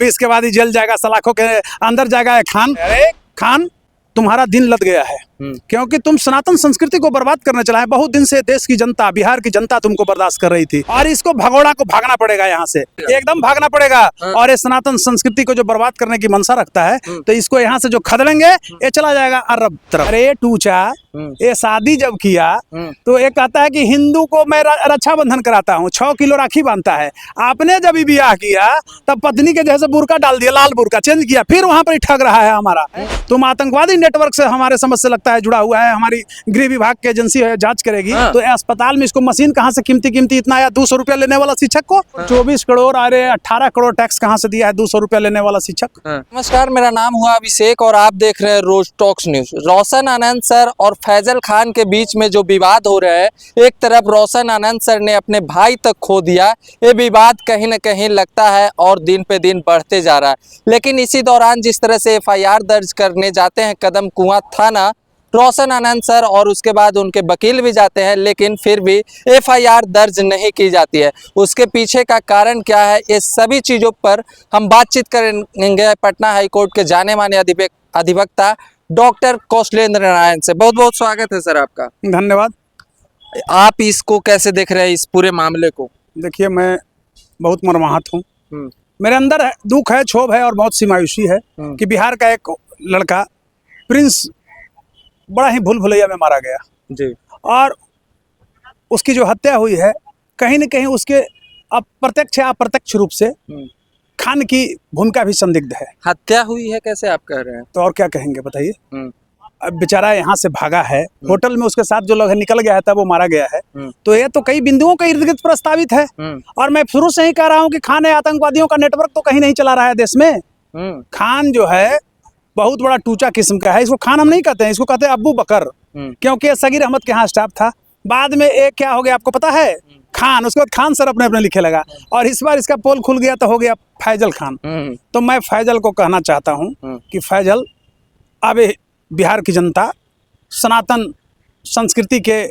भी इसके बाद ही जल जाएगा, सलाखों के अंदर जाएगा। खान, अरे खान तुम्हारा दिन लद गया है, क्योंकि तुम सनातन संस्कृति को बर्बाद करने चला है। बहुत दिन से देश की जनता, बिहार की जनता तुमको बर्दाश्त कर रही थी, और इसको भगोड़ा को भागना पड़ेगा, यहाँ से एकदम भागना पड़ेगा। और ये सनातन संस्कृति को जो बर्बाद करने की मनसा रखता है, तो इसको यहाँ से जो खदेड़ेंगे, ये चला जाएगा अरब तरफ। अरे टूचा, ये शादी जब किया तो ये कहता है कि हिंदू को मैं रक्षाबंधन कराता हूँ, 6 किलो राखी बांधता है। आपने जब भी ब्याह किया तब पत्नी के जैसे बुर्का डाल दिया, लाल बुर्का चेंज किया, फिर वहां पर ठग रहा है हमारा। तुम आतंकवादी नेटवर्क से हमारे समझ से लगता है जुड़ा हुआ है। हमारी गृह विभाग की एजेंसी है, जांच करेगी। तो अस्पताल में इसको मशीन कहाँ से कीमती इतना आया? 200 रुपया लेने वाला शिक्षक को 24 करोड़, अरे 18 करोड़ टैक्स कहाँ से दिया है 200 रुपया लेने वाला शिक्षक? नमस्कार, मेरा नाम हुआ अभिषेक और आप देख रहे हैं रोज टॉक्स न्यूज। रोशन आनंद सर और फैजल खान के बीच में जो विवाद हो रहा है, एक तरफ रोशन आनंद सर ने अपने भाई तक खो दिया, ये विवाद कहीं न कहीं लगता है और दिन पे दिन बढ़ते जा रहा है। लेकिन इसी दौरान जिस तरह से FIR दर्ज करने जाते हैं कदम कुआं थाना रोशन आनंद सर, और उसके बाद उनके वकील भी जाते हैं, लेकिन फिर भी FIR दर्ज नहीं की जाती है। उसके पीछे का कारण क्या है, ये सभी चीज़ों पर हम बातचीत करेंगे पटना हाईकोर्ट के जाने माने अधिवक्ता डॉक्टर कौशलेंद्र नारायण से। बहुत बहुत स्वागत है सर आपका। धन्यवाद। आप इसको कैसे देख रहे हैं, इस पूरे मामले को? देखिए, मैं बहुत मर्माहत हूँ। मेरे अंदर दुख है, क्षोभ है और बहुत सी मायूसी है कि बिहार का एक लड़का प्रिंस बड़ा ही भूल भुलैया में मारा गया जी, और उसकी जो हत्या हुई है, कहीं न कहीं उसके अप्रत्यक्ष या अप्रत्यक्ष रूप से खान की भूमिका भी संदिग्ध है। हत्या हुई है कैसे आप कह रहे हैं? तो और क्या कहेंगे बताइए। अब बेचारा यहाँ से भागा है, होटल में उसके साथ जो लोग निकल गया है तब वो मारा गया है। तो ये तो कई बिंदुओं के इर्द गिर्द प्रस्तावित है, और मैं शुरू से ही कह रहा हूँ कि खान आतंकवादियों का नेटवर्क तो कहीं नहीं चला रहा है देश में। खान जो है बहुत बड़ा टूचा किस्म का है। इसको खान हम नहीं कहते हैं, इसको कहते हैं अब्बू बकर, क्योंकि ये सगीर अहमद के यहाँ स्टाफ था। बाद में एक क्या हो गया आपको पता है? खान, उसके बाद खान सर अपने लिखे लगा, और इस बार इसका पोल खुल गया तो हो गया फैजल खान। तो मैं फैजल को कहना चाहता हूँ कि फैजल, अब बिहार की जनता, सनातन संस्कृति के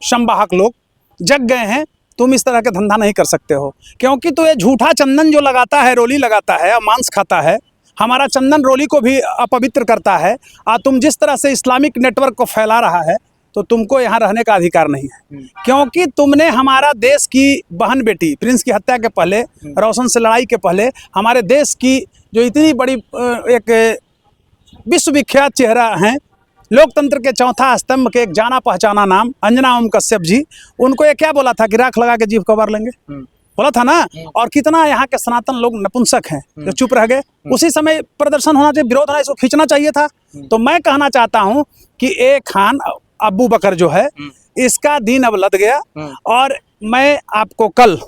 संवाहक लोग जग गए हैं। तुम इस तरह का धंधा नहीं कर सकते हो, क्योंकि तो ये झूठा चंदन जो लगाता है, रोली लगाता है, मांस खाता है, हमारा चंदन रोली को भी अपवित्र करता है। और तुम जिस तरह से इस्लामिक नेटवर्क को फैला रहा है, तो तुमको यहाँ रहने का अधिकार नहीं है, क्योंकि तुमने हमारा देश की बहन बेटी प्रिंस की हत्या के पहले, रोशन से लड़ाई के पहले, हमारे देश की जो इतनी बड़ी एक विश्वविख्यात चेहरा हैं, लोकतंत्र के चौथा स्तंभ के एक जाना पहचाना नाम अंजना ओम कश्यप जी, उनको ये क्या बोला था कि राख लगा के जीभ कबार लेंगे, बोला था ना। और कितना यहाँ के सनातन लोग नपुंसक हैं जो चुप रह गए। उसी समय प्रदर्शन होना चाहिए, विरोध होना, इसको खींचना चाहिए था। तो मैं कहना चाहता हूँ कि एक खान अब्बू बकर जो है, इसका दिन अब लद गया। और मैं आपको कल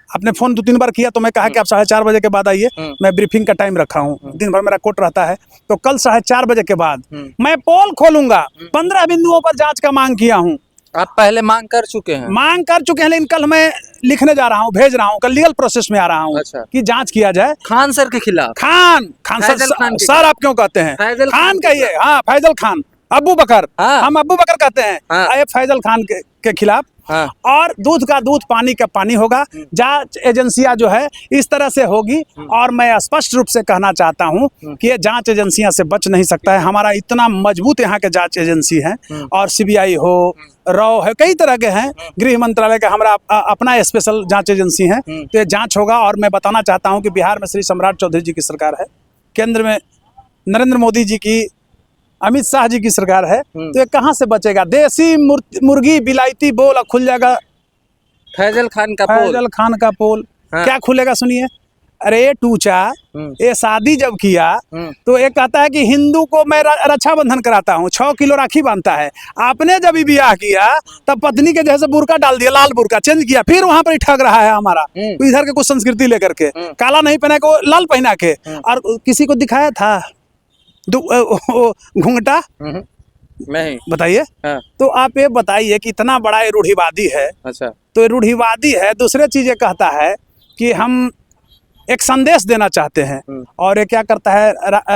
आपने फोन 2-3 बार किया, तो मैं कहा कि आप 4:30 बजे के बाद आइए, मैं ब्रीफिंग का टाइम रखा हूँ, दिन भर मेरा कोर्ट रहता है। तो कल 4:30 बजे के बाद मैं पोल खोलूंगा। 15 बिंदुओं पर जांच का मांग किया हूँ। आप पहले मांग कर चुके हैं? मांग कर चुके हैं, लेकिन कल मैं लिखने जा रहा हूँ, भेज रहा हूँ, कल लीगल प्रोसेस में आ रहा हूँ। अच्छा। कि जांच किया जाए खान सर के खिलाफ। खान सर आप क्यों कहते हैं? खान कहिए। हाँ, फैजल खान, अब्बू बकर, हम अब्बू बकर कहते हैं। फैजल खान के खिलाफ। और दूध का दूध, पानी का पानी होगा। जांच एजेंसियां जो है इस तरह से होगी, और मैं स्पष्ट रूप से कहना चाहता हूं कि ये जांच एजेंसियां से बच नहीं सकता है। हमारा इतना मजबूत यहाँ के जांच एजेंसी है, और CBI हो, रॉ है, कई तरह के हैं, गृह मंत्रालय का हमारा अपना स्पेशल जांच एजेंसी है। तो ये जांच होगा। और मैं बताना चाहता हूँ कि बिहार में श्री सम्राट चौधरी जी की सरकार है, केंद्र में नरेंद्र मोदी जी की, अमित शाह जी की सरकार है। तो ये कहाँ से बचेगा? देसी मुर्गी बिलायती बोल खुल जाएगा फैजल खान का पोल। क्या खुलेगा सुनिए। अरे टूचा, ये शादी जब किया तो ये कहता है कि हिंदू को मैं रक्षाबंधन कराता हूँ, 6 किलो राखी बांधता है। आपने जब भी ब्याह किया तब पत्नी के जैसे बुर्का डाल दिया, लाल बुर्का चेंज किया, फिर वहां पर ठग रहा है हमारा। इधर के कुछ संस्कृति लेकर के काला नहीं पहना के लाल पहना के, और किसी को दिखाया था घूंघटा नहीं, बताइए। तो आप ये बताइए कि इतना बड़ा रूढ़िवादी है। अच्छा। तो रूढ़िवादी है, दूसरे चीजें कहता है कि हम एक संदेश देना चाहते हैं, और ये क्या करता है,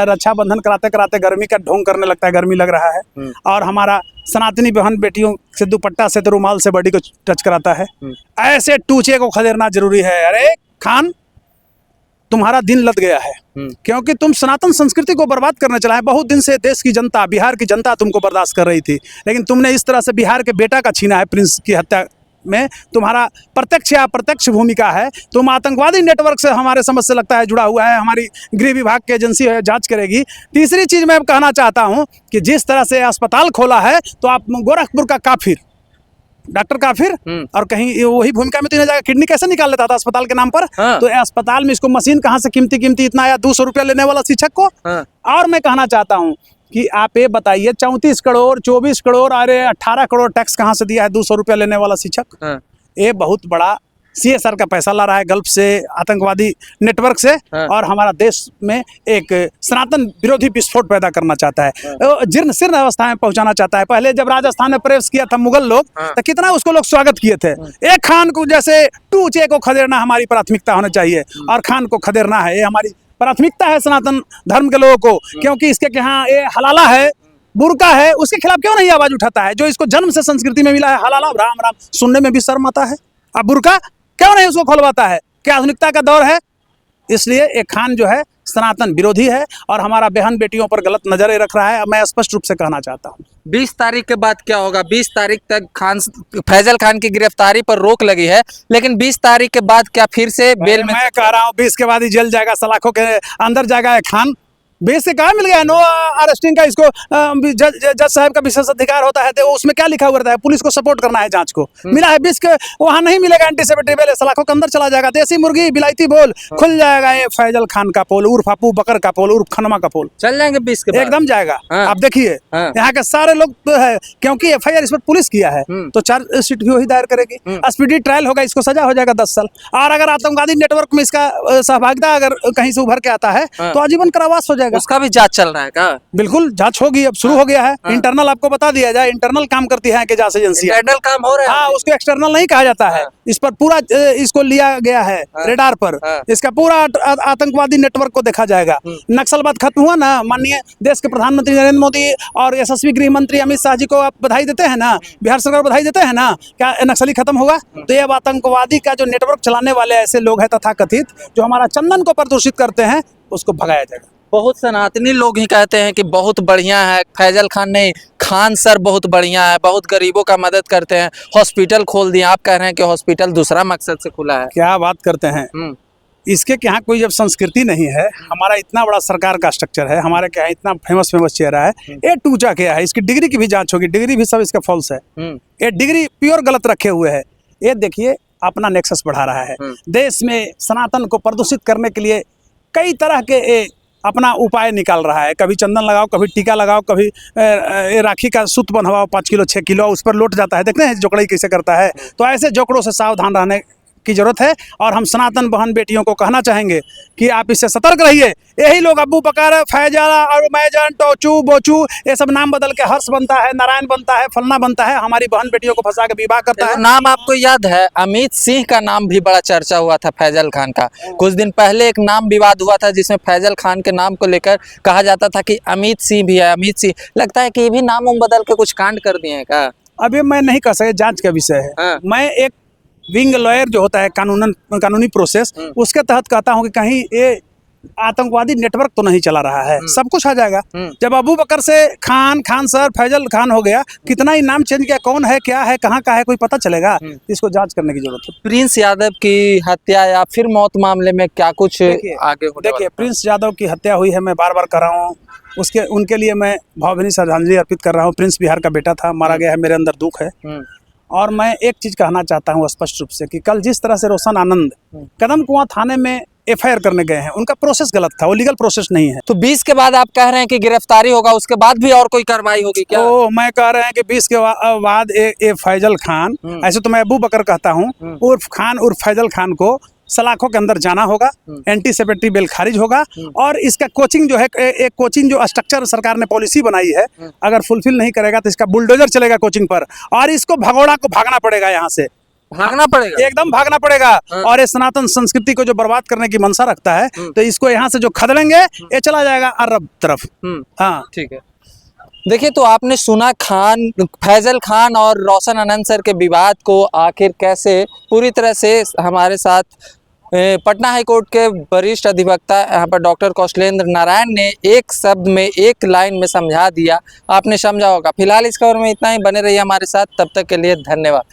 रक्षाबंधन कराते कराते गर्मी का ढोंग करने लगता है, गर्मी लग रहा है, और हमारा सनातनी बहन बेटियों से दुपट्टा से, तो रुमाल से बॉडी को टच कराता है। ऐसे टूचे को खदेड़ना जरूरी है। अरे खान, तुम्हारा दिन लद गया है, क्योंकि तुम सनातन संस्कृति को बर्बाद करने चला है। बहुत दिन से देश की जनता, बिहार की जनता तुमको बर्दाश्त कर रही थी, लेकिन तुमने इस तरह से बिहार के बेटा का छीना है। प्रिंस की हत्या में तुम्हारा प्रत्यक्ष या अप्रत्यक्ष भूमिका है। तुम आतंकवादी नेटवर्क से हमारे समझ से लगता है जुड़ा हुआ है। हमारी गृह विभाग की एजेंसी है, जांच करेगी। तीसरी चीज़ मैं कहना चाहता हूँ कि जिस तरह से अस्पताल खोला है, तो आप गोरखपुर का काफिर, डॉक्टर काफिर, और कहीं वही भूमिका में तो नहीं जाएगा। किडनी कैसे निकाल लेता था अस्पताल के नाम पर? हाँ। तो अस्पताल में इसको मशीन कहाँ से कीमती इतना आया, 200 रुपया लेने वाला शिक्षक को। हाँ। और मैं कहना चाहता हूँ कि आप ये बताइए, 34 करोड़ 24 करोड़ अरे 18 करोड़ टैक्स कहाँ से दिया है 200 रुपया लेने वाला शिक्षक? हाँ। ये बहुत बड़ा CSR का पैसा ला रहा है गल्फ से, आतंकवादी नेटवर्क से। हाँ। और हमारा देश में एक सनातन विरोधी विस्फोट पैदा करना चाहता है, जीर्ण शीर्ण अवस्था में पहुंचाना चाहता है। पहले जब राजस्थान में प्रवेश किया था मुगल लोग, तो कितना उसको लोग स्वागत किए थे। एक खान को जैसे टूचे को खदेड़ना हमारी प्राथमिकता होना चाहिए, और खान को खदेड़ना है, ये हमारी प्राथमिकता है सनातन धर्म के लोगों को। क्योंकि इसके यहाँ ये हलाला है, बुर्का है, उसके खिलाफ क्यों नहीं आवाज उठाता है? जो इसको जन्म से संस्कृति में मिला है, हलाला, राम राम, सुनने में भी शर्म आता है। अब बुर्का क्यों नहीं उसको खोलवाता है? क्या आधुनिकता का दौर है? इसलिए एक खान जो है सनातन विरोधी है, और हमारा बहन बेटियों पर गलत नजरें रख रहा है। मैं स्पष्ट रूप से कहना चाहता हूँ। 20 तारीख के बाद क्या होगा? 20 तारीख तक फैजल खान की गिरफ्तारी पर रोक लगी है, लेकिन 20 तारीख के बाद क्या फिर से बेल में? मैं कह रहा हूँ 20 के बाद ही जेल जाएगा, सलाखों के अंदर जाएगा एक खान। 20 से कहाँ मिल गया? नो अरेस्टिंग का इसको जज साहब का विशेष अधिकार होता है, तो उसमें क्या लिखा हुआ रहता है? पुलिस को सपोर्ट करना है जांच को। मिला है 20 के, वहाँ नहीं मिलेगा एंटीसेप्टिक बेल, सलाखों के अंदर चला जाएगा। देसी मुर्गी बिलायती बोल खुल जाएगा। ये फैजल खान का पोल उर्फ अपू बकर का पोल उर्फ खनमा का पोल चल जाएंगे 20 के बाद? एकदम जाएगा। हाँ। आप देखिए यहाँ के सारे लोग तो है, क्योंकि FIR इस पर पुलिस किया है, तो चार्जशीट भी वही दायर करेगी। स्पीडी ट्रायल होगा, इसको सजा हो जाएगा 10 साल। और अगर आतंकवादी नेटवर्क में इसका सहभागिता अगर कहीं से उभर के आता है, तो आजीवन कारावास हो जाएगा। उसका भी जांच चल रहा है क्या? बिल्कुल जांच होगी, अब शुरू हो गया है। इंटरनल आपको बता दिया जाए, इंटरनल काम करती है कि जांच एजेंसी, इंटरनल काम हो रहा है। हाँ, उसको एक्सटर्नल नहीं कहा जाता है। इस पर पूरा इसको लिया गया है रेडार पर। इसका पूरा आतंकवादी नेटवर्क को देखा जाएगा। नक्सलवाद खत्म हुआ ना, माननीय देश के प्रधानमंत्री नरेंद्र मोदी और यशस्वी गृह मंत्री अमित शाह जी को आप बधाई देते हैं ना, बिहार सरकार बधाई देते हैं ना। क्या नक्सली खत्म होगा? तो ये आतंकवादी का जो नेटवर्क चलाने वाले ऐसे लोग हैं तथाकथित, जो हमारा चंदन को प्रदूषित करते हैं, उसको भगाया जाएगा। बहुत सनातनी लोग ही कहते हैं कि बहुत बढ़िया है फैजल खान, नहीं खान सर बहुत बढ़िया है, बहुत गरीबों का मदद करते हैं, हॉस्पिटल खोल दिए। आप कह रहे हैं कि हॉस्पिटल दूसरा मकसद से खुला है। क्या बात करते हैं? इसके यहाँ कोई जब संस्कृति नहीं है, हमारा इतना बड़ा सरकार का स्ट्रक्चर है, हमारे क्या इतना फेमस चेहरा है, ये टूचा क्या है? इसकी डिग्री की भी जांच होगी, डिग्री भी सब इसका फॉल्स है। ये डिग्री प्योर गलत रखे हुए है। ये देखिए अपना नेक्सस बढ़ा रहा है, देश में सनातन को प्रदूषित करने के लिए कई तरह के अपना उपाय निकाल रहा है। कभी चंदन लगाओ, कभी टीका लगाओ, कभी राखी का सूत बनवाओ 5 किलो 6 किलो, उस पर लौट जाता है। देखते हैं जोकड़ई कैसे करता है। तो ऐसे जोकड़ों से सावधान रहने की जरूरत है, और हम सनातन बहन बेटियों को कहना चाहेंगे कि आप इससे सतर्क रहिए। यही लोग अब्बू बकर, फैजाला और मैजन, टोचू, बोचू, ये सब नाम बदल के हर्ष बनता है, नारायण बनता है, फलना बनता है, हमारी बहन बेटियों को फंसा के विवाह करता है। नाम आपको याद है, अमित सिंह का नाम भी बड़ा चर्चा हुआ था फैजल खान का। कुछ दिन पहले एक नाम विवाद हुआ था, जिसमें फैजल खान के नाम को लेकर कहा जाता था कि अमित सिंह भी है, अमित सिंह। लगता है कि ये भी नाम बदल के कुछ कांड कर दिए हैं क्या? अभी मैं नहीं कह सकता, जांच का विषय है। मैं एक विंग लॉयर जो होता है कानूनी प्रोसेस, उसके तहत कहता हूं कि कहीं ये आतंकवादी नेटवर्क तो नहीं चला रहा है। सब कुछ आ जाएगा जब अबू बकर से खान सर फैजल खान हो गया। कितना ही नाम चेंज किया, कौन है, क्या है, कहाँ का है, कोई पता चलेगा? इसको जांच करने की जरूरत है। प्रिंस यादव की हत्या या फिर मौत मामले में क्या कुछ आगे होने? देखिए, प्रिंस यादव की हत्या हुई है, मैं बार बार कर रहा हूँ, उनके लिए मैं भावभीनी श्रद्धांजलि अर्पित कर रहा हूँ। प्रिंस बिहार का बेटा था, मारा गया है, मेरे अंदर दुख है। और मैं एक चीज कहना चाहता हूँ स्पष्ट रूप से कि कल जिस तरह से रोशन आनंद कदम कुआं थाने में FIR करने गए हैं, उनका प्रोसेस गलत था, वो लीगल प्रोसेस नहीं है। तो 20 के बाद आप कह रहे हैं कि गिरफ्तारी होगा, उसके बाद भी और कोई कार्रवाई होगी क्या? तो मैं कह रहे हैं कि 20 के बाद फैजल खान, ऐसे तो मैं अबू बकर कहता हूँ, उर्फ खान उर्फ फैजल खान को सलाखों के अंदर जाना होगा, एंटीसेप्टिक बेल खारिज होगा, और इसका कोचिंग जो है, एक कोचिंग जो स्ट्रक्चर सरकार ने पॉलिसी बनाई है, अगर फुलफिल नहीं करेगा तो इसका बुलडोजर चलेगा कोचिंग पर, और इसको भगोड़ा को भागना पड़ेगा, यहाँ से भागना पड़ेगा, एकदम भागना पड़ेगा। और ये सनातन संस्कृति को जो बर्बाद करने की मंशा रखता है, तो इसको यहाँ से जो खदेड़ेंगे, ये चला जाएगा अरब तरफ। हाँ, ठीक है। देखिए, तो आपने सुना फैजल खान और रोशन आनंद सर के विवाद को आखिर कैसे पूरी तरह से हमारे साथ पटना हाईकोर्ट के वरिष्ठ अधिवक्ता यहाँ पर डॉक्टर कौशलेंद्र नारायण ने एक शब्द में, एक लाइन में समझा दिया, आपने समझा होगा। फिलहाल इस खबर में इतना ही, बने रहिए हमारे साथ, तब तक के लिए धन्यवाद।